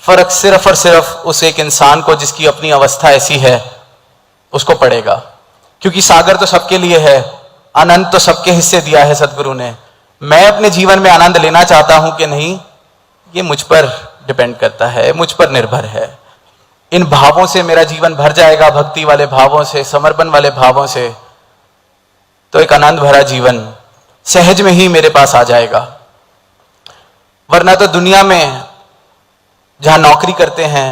फर्क सिर्फ और सिर्फ उस एक इंसान को जिसकी अपनी अवस्था ऐसी है उसको पड़ेगा, क्योंकि सागर तो सबके लिए है, आनंद तो सबके हिस्से दिया है सदगुरु ने। मैं अपने जीवन में आनंद लेना चाहता हूं कि नहीं, ये मुझ पर डिपेंड करता है, मुझ पर निर्भर है। इन भावों से मेरा जीवन भर जाएगा, भक्ति वाले भावों से, समर्पण वाले भावों से, तो एक आनंद भरा जीवन सहज में ही मेरे पास आ जाएगा। वरना तो दुनिया में जहां नौकरी करते हैं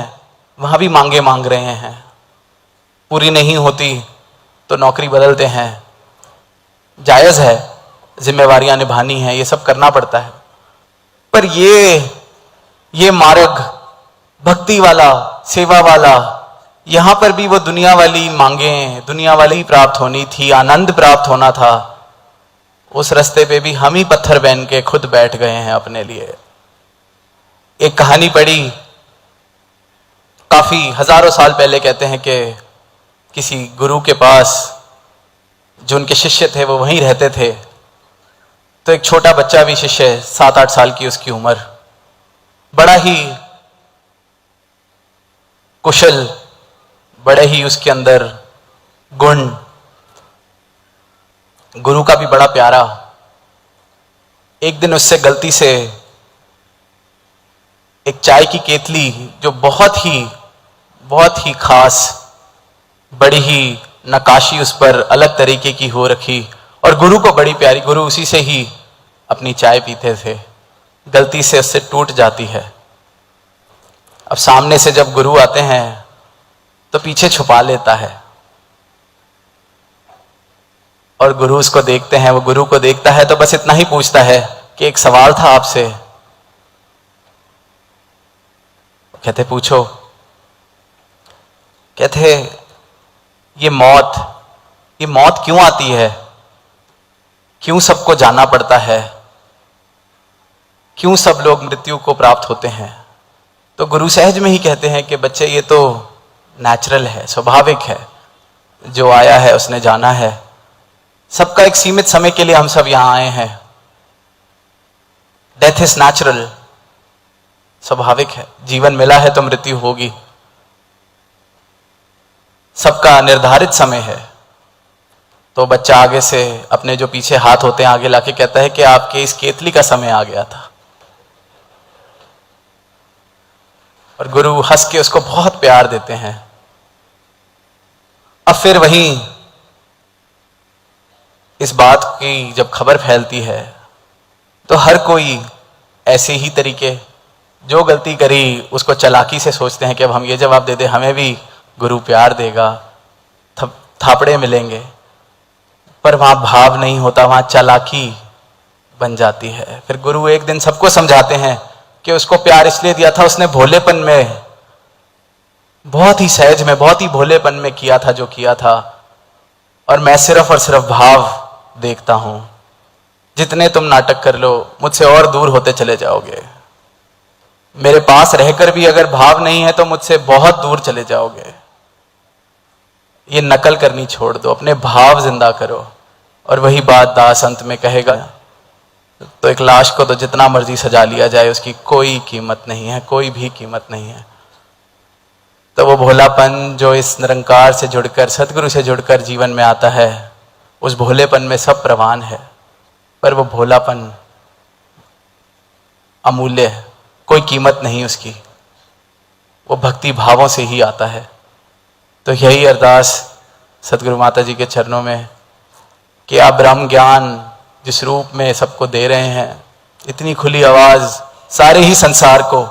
वहां भी मांगे मांग रहे हैं, पूरी नहीं होती तो नौकरी बदलते हैं। जायज है, जिम्मेवारियां निभानी है, ये सब करना पड़ता है। पर ये मार्ग भक्ति वाला, सेवा वाला, यहां पर भी वो दुनिया वाली मांगे, दुनिया वाली ही प्राप्त होनी थी, आनंद प्राप्त होना था। उस रास्ते पे भी हम ही पत्थर बन के खुद बैठ गए हैं अपने लिए। एक कहानी पढ़ी काफी हजारों साल पहले, कहते हैं कि किसी गुरु के पास जो उनके शिष्य थे वो वहीं रहते थे, तो एक छोटा बच्चा भी शिष्य, 7-8 साल की उसकी उम्र, बड़ा ही कुशल, बड़े ही उसके अंदर गुण, गुरु का भी बड़ा प्यारा। एक दिन उससे गलती से एक चाय की केतली जो बहुत ही खास, बड़ी ही नकाशी उस पर अलग तरीके की हो रखी और गुरु को बड़ी प्यारी, गुरु उसी से ही अपनी चाय पीते थे, गलती से उससे टूट जाती है। अब सामने से जब गुरु आते हैं तो पीछे छुपा लेता है और गुरु उसको देखते हैं, वो गुरु को देखता है तो बस इतना ही पूछता है कि एक सवाल था आपसे। कहते पूछो। कहते ये मौत क्यों आती है, क्यों सबको जाना पड़ता है, क्यों सब लोग मृत्यु को प्राप्त होते हैं? तो गुरु सहज में ही कहते हैं कि बच्चे ये तो नेचुरल है, स्वाभाविक है, जो आया है उसने जाना है, सबका एक सीमित समय के लिए हम सब यहां आए हैं। डेथ इज नेचुरल, स्वाभाविक है, जीवन मिला है तो मृत्यु होगी, सबका निर्धारित समय है। तो बच्चा आगे से अपने जो पीछे हाथ होते हैं आगे लाके कहता है कि आपके इस केतली का समय आ गया था। और गुरु हंस के उसको बहुत प्यार देते हैं। अब फिर वहीं इस बात की जब खबर फैलती है तो हर कोई ऐसे ही तरीके, जो गलती करी उसको चालाकी से सोचते हैं कि अब हम ये जवाब दे दें, हमें भी गुरु प्यार देगा, थापड़े मिलेंगे। पर वहां भाव नहीं होता, वहां चालाकी बन जाती है। फिर गुरु एक दिन सबको समझाते हैं कि उसको प्यार इसलिए दिया था, उसने भोलेपन में, बहुत ही सहज में, बहुत ही भोलेपन में किया था जो किया था, और मैं सिर्फ और सिर्फ भाव देखता हूं। जितने तुम नाटक कर लो मुझसे और दूर होते चले जाओगे, मेरे पास रहकर भी अगर भाव नहीं है तो मुझसे बहुत दूर चले जाओगे। ये नकल करनी छोड़ दो, अपने भाव जिंदा करो। और वही बात दास अंत में कहेगा, तो एक लाश को तो जितना मर्जी सजा लिया जाए उसकी कोई कीमत नहीं है, कोई भी कीमत नहीं है। तो वो भोलापन जो इस निरंकार से जुड़कर, सतगुरु से जुड़कर जीवन में आता है, उस भोलेपन में सब प्रवान है। पर वो भोलापन अमूल्य है, कोई कीमत नहीं उसकी, वो भक्ति भावों से ही आता है। तो यही अरदास सतगुरु माता जी के चरणों में कि आप ब्रह्म ज्ञान जिस रूप में सबको दे रहे हैं, इतनी खुली आवाज सारे ही संसार को,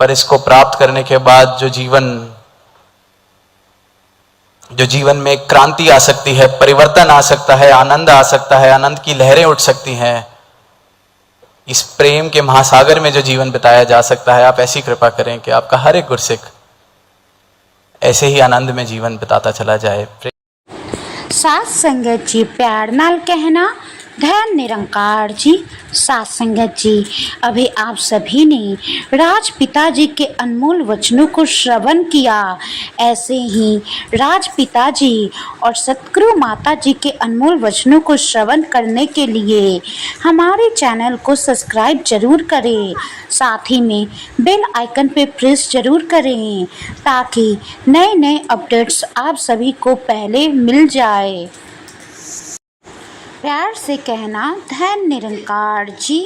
पर इसको प्राप्त करने के बाद जो जीवन में एक क्रांति आ सकती है, परिवर्तन आ सकता है, आनंद आ सकता है, आनंद की लहरें उठ सकती हैं, इस प्रेम के महासागर में जो जीवन बिताया जा सकता है, आप ऐसी कृपा करें कि आपका हर एक गुरसिख ऐसे ही आनंद में जीवन बिताता चला जाए। साथ संगत जी प्यार नाल कहना, धैर्य निरंकार जी, साथ संगत जी, अभी आप सभी ने राजपिता जी के अनमोल वचनों को श्रवण किया। ऐसे ही राजपिता जी और सतगुरु माता जी के अनमोल वचनों को श्रवण करने के लिए हमारे चैनल को सब्सक्राइब जरूर करें, साथ ही में बेल आइकन पे प्रेस जरूर करें ताकि नए नए अपडेट्स आप सभी को पहले मिल जाए। प्यार से कहना धैर्य निरंकार जी।